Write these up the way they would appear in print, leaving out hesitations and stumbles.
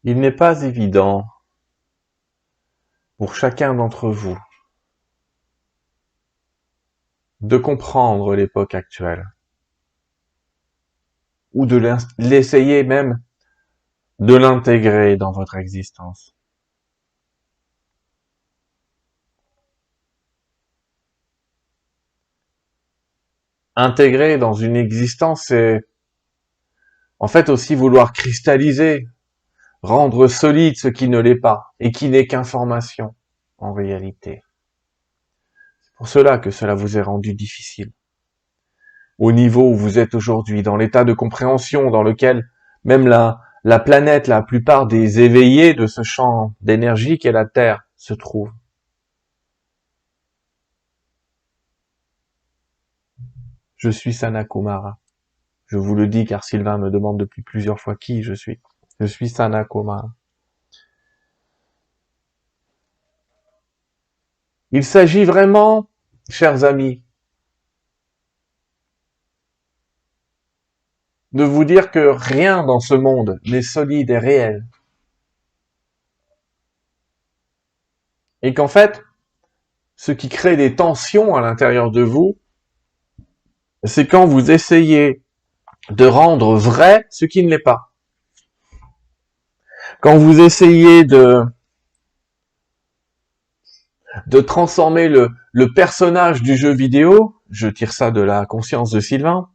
Il n'est pas évident pour chacun d'entre vous de comprendre l'époque actuelle, ou de l'essayer même de l'intégrer dans votre existence. Intégrer dans une existence, c'est en fait aussi vouloir cristalliser, rendre solide ce qui ne l'est pas, et qui n'est qu'information, en réalité. C'est pour cela que cela vous est rendu difficile. Au niveau où vous êtes aujourd'hui, dans l'état de compréhension dans lequel même la planète, la plupart des éveillés de ce champ d'énergie qu'est la Terre se trouvent. Je suis Sanat Kumara. Je vous le dis car Sylvain me demande depuis plusieurs fois qui je suis. Je suis Sanat Kumara. Il s'agit vraiment, chers amis, de vous dire que rien dans ce monde n'est solide et réel. Et qu'en fait, ce qui crée des tensions à l'intérieur de vous, c'est quand vous essayez de rendre vrai ce qui ne l'est pas. Quand vous essayez de transformer le personnage du jeu vidéo, je tire ça de la conscience de Sylvain,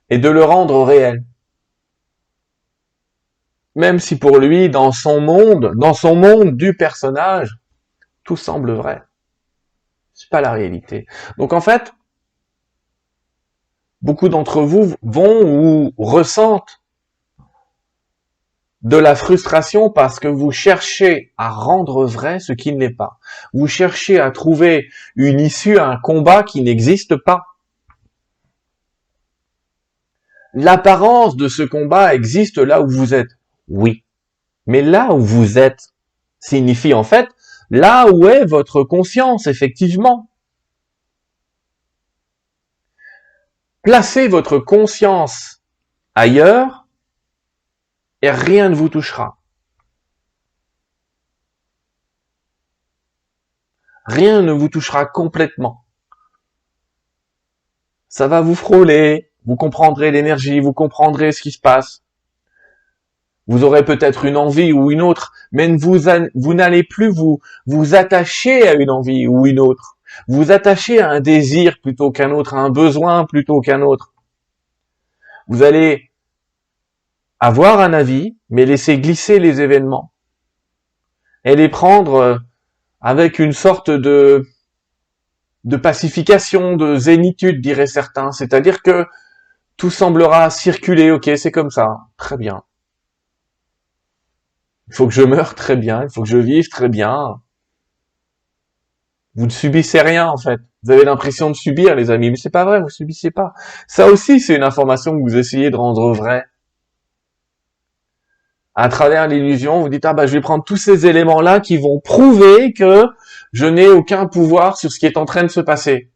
et de le rendre réel. Même si pour lui, dans son monde du personnage, tout semble vrai. C'est pas la réalité. Donc en fait, beaucoup d'entre vous vont ou ressentent de la frustration parce que vous cherchez à rendre vrai ce qui ne l'est pas. Vous cherchez à trouver une issue à un combat qui n'existe pas. L'apparence de ce combat existe là où vous êtes. Oui. Mais là où vous êtes signifie en fait là où est votre conscience, effectivement. Placez votre conscience ailleurs et rien ne vous touchera. Rien ne vous touchera complètement. Ça va vous frôler, vous comprendrez l'énergie, vous comprendrez ce qui se passe. Vous aurez peut-être une envie ou une autre, mais vous n'allez plus vous attacher à une envie ou une autre. Vous attachez à un désir plutôt qu'un autre, à un besoin plutôt qu'un autre. Vous allez avoir un avis, mais laisser glisser les événements et les prendre avec une sorte de pacification, de zénitude, diraient certains. C'est-à-dire que tout semblera circuler, ok, c'est comme ça, très bien. Il faut que je meure, très bien. Il faut que je vive, très bien. Vous ne subissez rien, en fait. Vous avez l'impression de subir, les amis, mais c'est pas vrai, vous subissez pas. Ça aussi, c'est une information que vous essayez de rendre vraie. À travers l'illusion, vous dites, ah bah, je vais prendre tous ces éléments-là qui vont prouver que je n'ai aucun pouvoir sur ce qui est en train de se passer.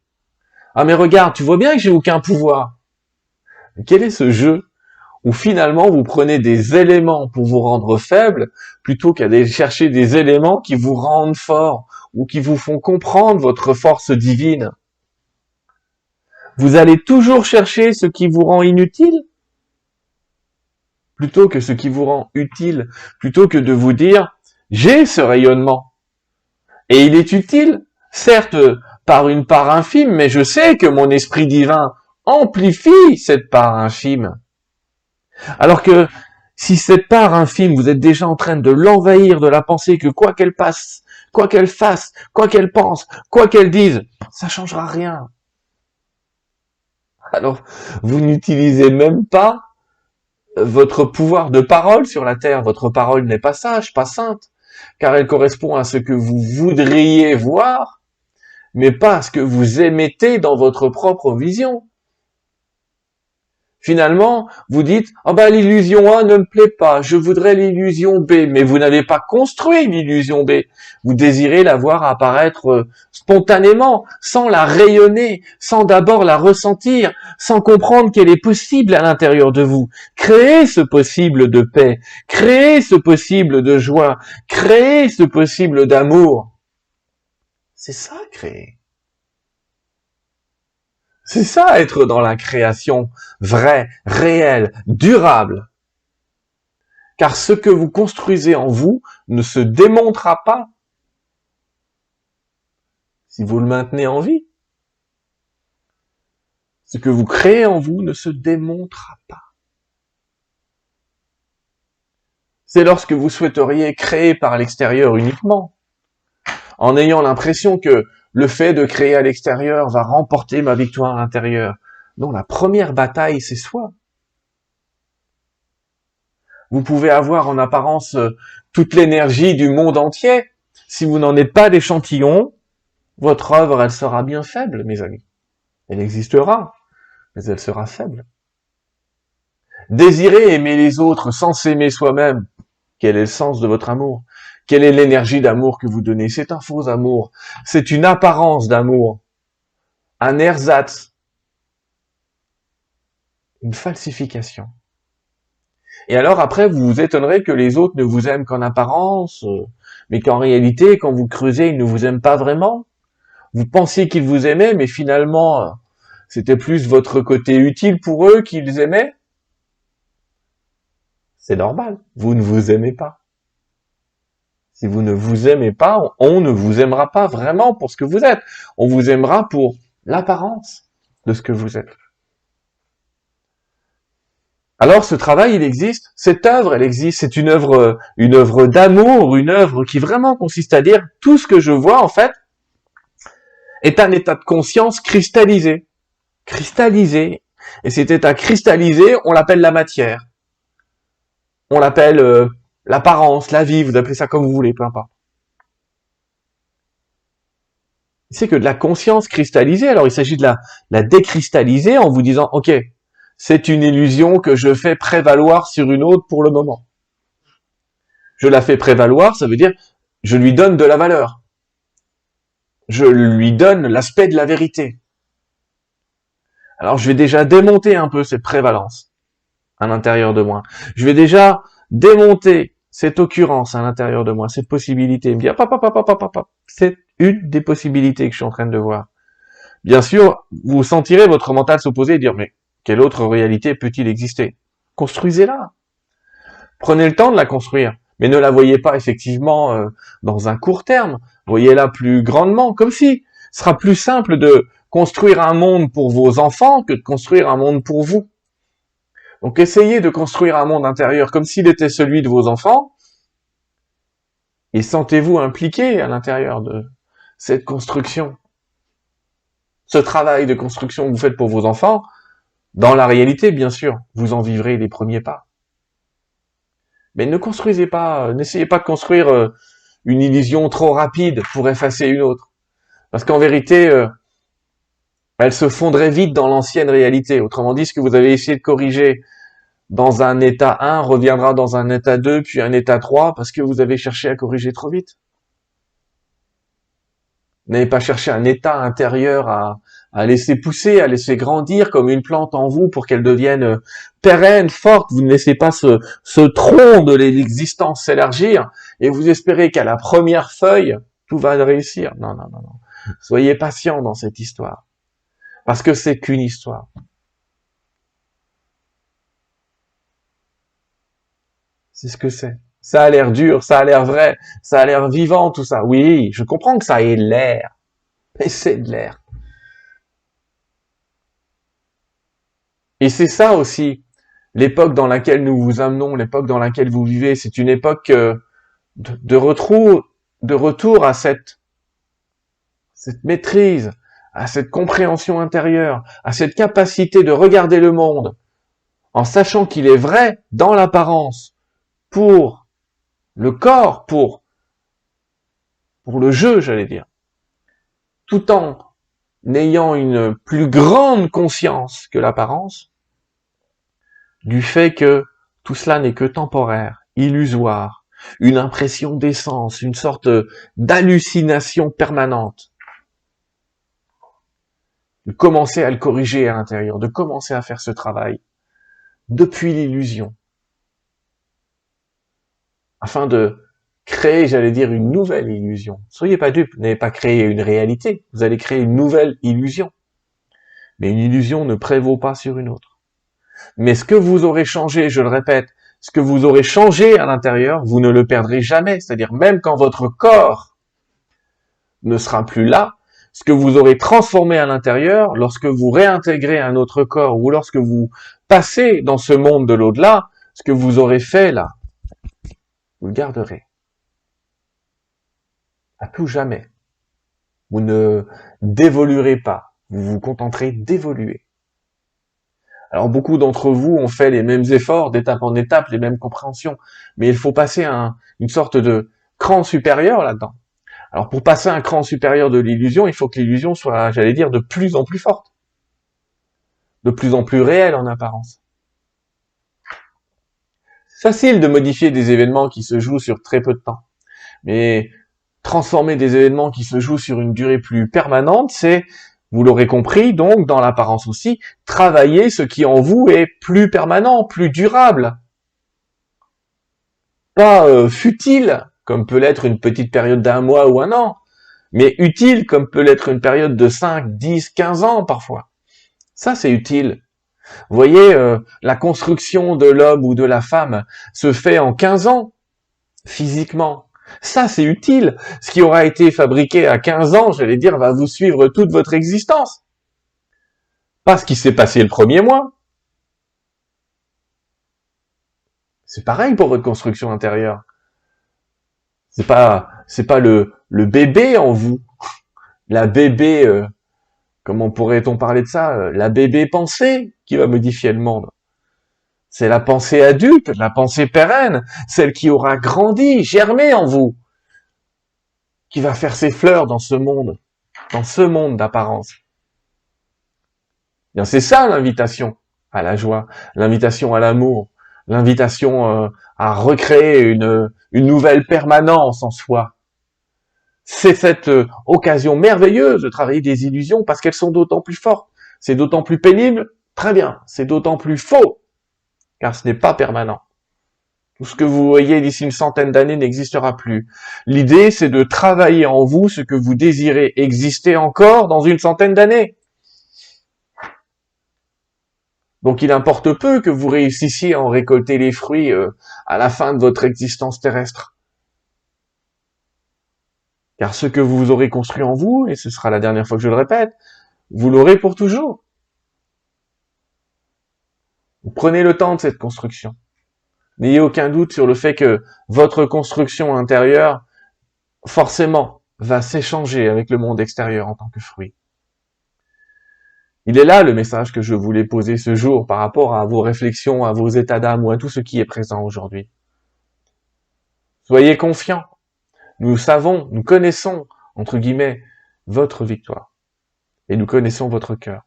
Ah mais regarde, tu vois bien que j'ai aucun pouvoir. Quel est ce jeu où finalement vous prenez des éléments pour vous rendre faible plutôt qu'aller chercher des éléments qui vous rendent fort ou qui vous font comprendre votre force divine? Vous allez toujours chercher ce qui vous rend inutile plutôt que ce qui vous rend utile, plutôt que de vous dire j'ai ce rayonnement et il est utile, certes par une part infime, mais je sais que mon esprit divin amplifie cette part infime. Alors que si cette part infime, vous êtes déjà en train de l'envahir de la pensée que quoi qu'elle passe, quoi qu'elle fasse, quoi qu'elle pense, quoi qu'elle dise, ça changera rien. Alors, vous n'utilisez même pas votre pouvoir de parole sur la terre. Votre parole n'est pas sage, pas sainte, car elle correspond à ce que vous voudriez voir, mais pas à ce que vous émettez dans votre propre vision. Finalement, vous dites, ah ben l'illusion A ne me plaît pas, je voudrais l'illusion B, mais vous n'avez pas construit l'illusion B. Vous désirez la voir apparaître spontanément, sans la rayonner, sans d'abord la ressentir, sans comprendre qu'elle est possible à l'intérieur de vous. Créez ce possible de paix, créez ce possible de joie, créez ce possible d'amour. C'est ça, créer. C'est ça, être dans la création vraie, réelle, durable. Car ce que vous construisez en vous ne se démontera pas si vous le maintenez en vie. Ce que vous créez en vous ne se démontrera pas. C'est lorsque vous souhaiteriez créer par l'extérieur uniquement, en ayant l'impression que le fait de créer à l'extérieur va remporter ma victoire à l'intérieur. Non, la première bataille, c'est soi. Vous pouvez avoir en apparence toute l'énergie du monde entier. Si vous n'en êtes pas d'échantillon, votre œuvre, elle sera bien faible, mes amis. Elle existera, mais elle sera faible. Désirer aimer les autres sans s'aimer soi-même, quel est le sens de votre amour? Quelle est l'énergie d'amour que vous donnez? C'est un faux amour. C'est une apparence d'amour. Un ersatz. Une falsification. Et alors après, vous vous étonnerez que les autres ne vous aiment qu'en apparence, mais qu'en réalité, quand vous creusez, ils ne vous aiment pas vraiment. Vous pensiez qu'ils vous aimaient, mais finalement, c'était plus votre côté utile pour eux qu'ils aimaient. C'est normal, vous ne vous aimez pas. Si vous ne vous aimez pas, on ne vous aimera pas vraiment pour ce que vous êtes. On vous aimera pour l'apparence de ce que vous êtes. Alors ce travail, il existe, cette œuvre, elle existe, c'est une œuvre d'amour, une œuvre qui vraiment consiste à dire tout ce que je vois en fait est un état de conscience cristallisé. Cristallisé. Et cet état cristallisé, on l'appelle la matière. On l'appelle l'apparence, la vie, vous appelez ça comme vous voulez, peu importe. C'est que de la conscience cristallisée, alors il s'agit de la décristalliser en vous disant, ok, c'est une illusion que je fais prévaloir sur une autre pour le moment. Je la fais prévaloir, ça veut dire, je lui donne de la valeur. Je lui donne l'aspect de la vérité. Alors je vais déjà démonter un peu cette prévalence à l'intérieur de moi. Je vais déjà démonter cette occurrence à l'intérieur de moi, cette possibilité. Me dire, c'est une des possibilités que je suis en train de voir. Bien sûr, vous sentirez votre mental s'opposer et dire, mais quelle autre réalité peut-il exister? Construisez-la. Prenez le temps de la construire, mais ne la voyez pas effectivement dans un court terme. Voyez-la plus grandement, comme si ce sera plus simple de construire un monde pour vos enfants que de construire un monde pour vous. Donc essayez de construire un monde intérieur comme s'il était celui de vos enfants, et sentez-vous impliqué à l'intérieur de cette construction. Ce travail de construction que vous faites pour vos enfants, dans la réalité, bien sûr, vous en vivrez les premiers pas. Mais ne construisez pas, n'essayez pas de construire une illusion trop rapide pour effacer une autre. Parce qu'en vérité, elle se fondrait vite dans l'ancienne réalité. Autrement dit, ce que vous avez essayé de corriger dans un état 1 reviendra dans un état 2, puis un état 3, parce que vous avez cherché à corriger trop vite. Vous n'avez pas cherché un état intérieur à laisser pousser, à laisser grandir comme une plante en vous pour qu'elle devienne pérenne, forte. Vous ne laissez pas ce tronc de l'existence s'élargir et vous espérez qu'à la première feuille, tout va réussir. Non, non, non, non. Soyez patient dans cette histoire. Parce que c'est qu'une histoire. C'est ce que c'est. Ça a l'air dur, ça a l'air vrai, ça a l'air vivant, tout ça. Oui, je comprends que ça ait l'air. Mais c'est de l'air. Et c'est ça aussi, l'époque dans laquelle nous vous amenons, l'époque dans laquelle vous vivez, c'est une époque de retour à cette maîtrise, à cette compréhension intérieure, à cette capacité de regarder le monde en sachant qu'il est vrai dans l'apparence pour le corps, pour le jeu, j'allais dire, tout en ayant une plus grande conscience que l'apparence, du fait que tout cela n'est que temporaire, illusoire, une impression d'essence, une sorte d'hallucination permanente, de commencer à le corriger à l'intérieur, de commencer à faire ce travail depuis l'illusion, afin de créer, j'allais dire, une nouvelle illusion. Soyez pas dupes, vous n'allez pas créer une réalité, vous allez créer une nouvelle illusion. Mais une illusion ne prévaut pas sur une autre. Mais ce que vous aurez changé, je le répète, ce que vous aurez changé à l'intérieur, vous ne le perdrez jamais. C'est-à-dire même quand votre corps ne sera plus là, ce que vous aurez transformé à l'intérieur, lorsque vous réintégrez un autre corps ou lorsque vous passez dans ce monde de l'au-delà, ce que vous aurez fait là, vous le garderez. À tout jamais. Vous ne dévoluerez pas. Vous vous contenterez d'évoluer. Alors beaucoup d'entre vous ont fait les mêmes efforts, d'étape en étape, les mêmes compréhensions, mais il faut passer une sorte de cran supérieur là-dedans. Alors pour passer un cran supérieur de l'illusion, il faut que l'illusion soit, j'allais dire, de plus en plus forte, de plus en plus réelle en apparence. C'est facile de modifier des événements qui se jouent sur très peu de temps, mais transformer des événements qui se jouent sur une durée plus permanente, c'est, vous l'aurez compris, donc dans l'apparence aussi, travailler ce qui en vous est plus permanent, plus durable. Pas futile, comme peut l'être une petite période d'un mois ou un an, mais utile, comme peut l'être une période de 5, 10, 15 ans parfois. Ça, c'est utile. Vous voyez, la construction de l'homme ou de la femme se fait en 15 ans, physiquement. Ça, c'est utile. Ce qui aura été fabriqué à 15 ans, j'allais dire, va vous suivre toute votre existence. Pas ce qui s'est passé le premier mois. C'est pareil pour votre construction intérieure. C'est pas le bébé en vous, la bébé, comment pourrait-on parler de ça, la bébé pensée qui va modifier le monde. C'est la pensée adulte, la pensée pérenne, celle qui aura grandi, germé en vous, qui va faire ses fleurs dans ce monde d'apparence. Bien, c'est ça l'invitation à la joie, l'invitation à l'amour, l'invitation à recréer une nouvelle permanence en soi. C'est cette occasion merveilleuse de travailler des illusions parce qu'elles sont d'autant plus fortes. C'est d'autant plus pénible, très bien. C'est d'autant plus faux, car ce n'est pas permanent. Tout ce que vous voyez d'ici une centaine d'années n'existera plus. L'idée, c'est de travailler en vous ce que vous désirez exister encore dans une centaine d'années. Donc il importe peu que vous réussissiez à en récolter les fruits à la fin de votre existence terrestre. Car ce que vous aurez construit en vous, et ce sera la dernière fois que je le répète, vous l'aurez pour toujours. Vous prenez le temps de cette construction. N'ayez aucun doute sur le fait que votre construction intérieure, forcément, va s'échanger avec le monde extérieur en tant que fruit. Il est là le message que je voulais poser ce jour par rapport à vos réflexions, à vos états d'âme ou à tout ce qui est présent aujourd'hui. Soyez confiants. Nous savons, nous connaissons, entre guillemets, votre victoire. Et nous connaissons votre cœur.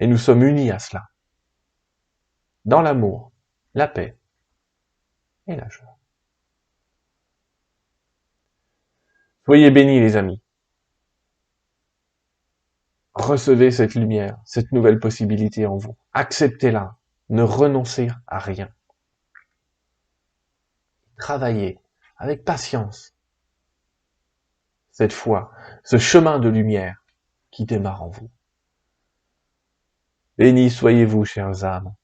Et nous sommes unis à cela. Dans l'amour, la paix et la joie. Soyez bénis, les amis. Recevez cette lumière, cette nouvelle possibilité en vous. Acceptez-la. Ne renoncez à rien. Travaillez avec patience. Cette fois, ce chemin de lumière qui démarre en vous. Bénis soyez-vous, chères âmes.